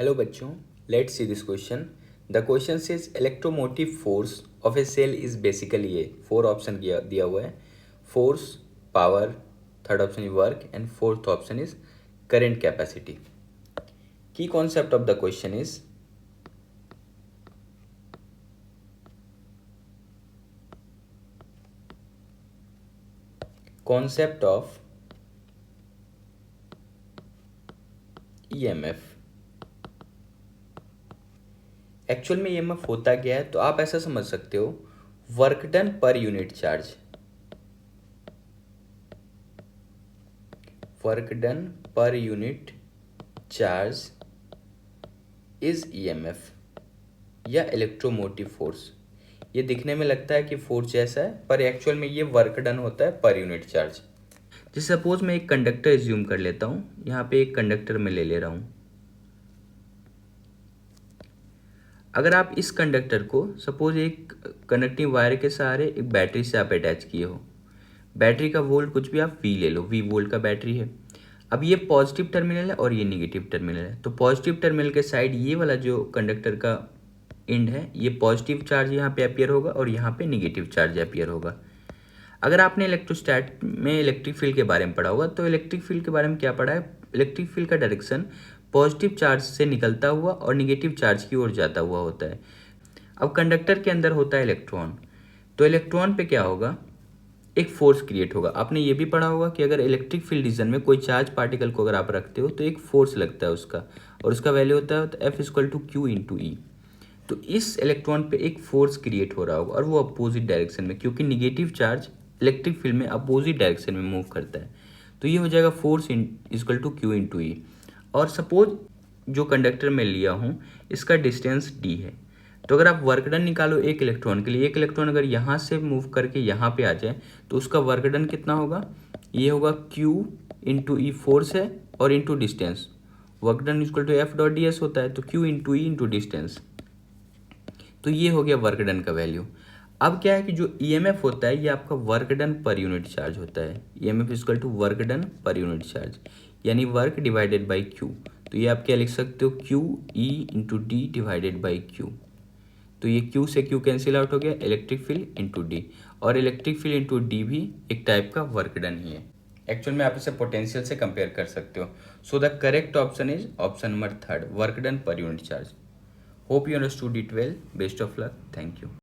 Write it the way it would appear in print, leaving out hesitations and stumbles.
Hello बच्चों, let's see this question. The question is electromotive force of a cell is basically a. Four option दिया हुआ है. Force, power, third option is work and fourth option is current capacity. की concept of the question is concept of EMF. Actual में EMF होता क्या है, तो आप ऐसा समझ सकते हो, work done per unit charge. Work done per unit charge is EMF या इलेक्ट्रोमोटिव फोर्स. ये दिखने में लगता है कि फोर्स जैसा है, पर एक्चुअल में ये वर्क डन होता है पर यूनिट चार्ज. जैसे सपोज मैं एक कंडक्टर एज्यूम कर लेता हूँ. यहाँ पे एक कंडक्टर मैं ले रहा हूँ. अगर आप इस कंडक्टर को सपोज एक कंडक्टिंग वायर के सहारे एक बैटरी से आप अटैच किए हो. बैटरी का वोल्ट कुछ भी आप वी ले लो, वी वोल्ट का बैटरी है. अब ये पॉजिटिव टर्मिनल है और ये निगेटिव टर्मिनल है. तो पॉजिटिव टर्मिनल के साइड ये वाला जो कंडक्टर का एंड है, ये पॉजिटिव चार्ज यहाँ पे अपियर होगा और यहाँ पे निगेटिव चार्ज अपियर होगा. अगर आपने इलेक्ट्रोस्टैट में इलेक्ट्रिक फील्ड के बारे में पढ़ा होगा, तो इलेक्ट्रिक फील्ड के बारे में क्या पढ़ा है, इलेक्ट्रिक फील्ड का डायरेक्शन पॉजिटिव चार्ज से निकलता हुआ और निगेटिव चार्ज की ओर जाता हुआ होता है. अब कंडक्टर के अंदर होता है इलेक्ट्रॉन, तो इलेक्ट्रॉन पे क्या होगा, एक फोर्स क्रिएट होगा. आपने ये भी पढ़ा होगा कि अगर इलेक्ट्रिक फील्ड रीजन में कोई चार्ज पार्टिकल को अगर आप रखते हो तो एक फोर्स लगता है उसका, और उसका वैल्यू होता है F equal to q into E. तो इस इलेक्ट्रॉन पे एक फोर्स क्रिएट हो रहा होगा और वो अपोजिट डायरेक्शन में, क्योंकि निगेटिव चार्ज इलेक्ट्रिक फील्ड में अपोजिट डायरेक्शन में मूव करता है. तो ये हो जाएगा force equal to q into E. और सपोज जो कंडक्टर मैं लिया हूँ इसका डिस्टेंस डी है. तो अगर आप वर्क डन निकालो एक इलेक्ट्रॉन के लिए, एक इलेक्ट्रॉन अगर यहाँ से मूव करके यहाँ पे आ जाए तो उसका वर्क डन कितना होगा, ये होगा क्यू इंटू ई फोर्स है और into distance. Work done equal to F dot D S होता है, तो Q into E into distance. तो ये हो गया वर्क डन का वैल्यू. अब क्या है कि जो ईएमएफ होता है ये आपका work done per unit charge होता है. EMF equal to work done per unit charge, यानी वर्क डिवाइडेड बाई क्यू. तो ये आप क्या लिख सकते हो, Q E into D divided by Q. तो ये क्यू से क्यू कैंसिल आउट हो गया, इलेक्ट्रिक फील्ड इंटू डी. और इलेक्ट्रिक फील्ड इंटू डी भी एक टाइप का वर्क डन ही है. एक्चुअल में आप इसे पोटेंशियल से कंपेयर कर सकते हो. So the correct option is option number third, work done per unit charge. Hope you understood it well. Best of luck. Thank you.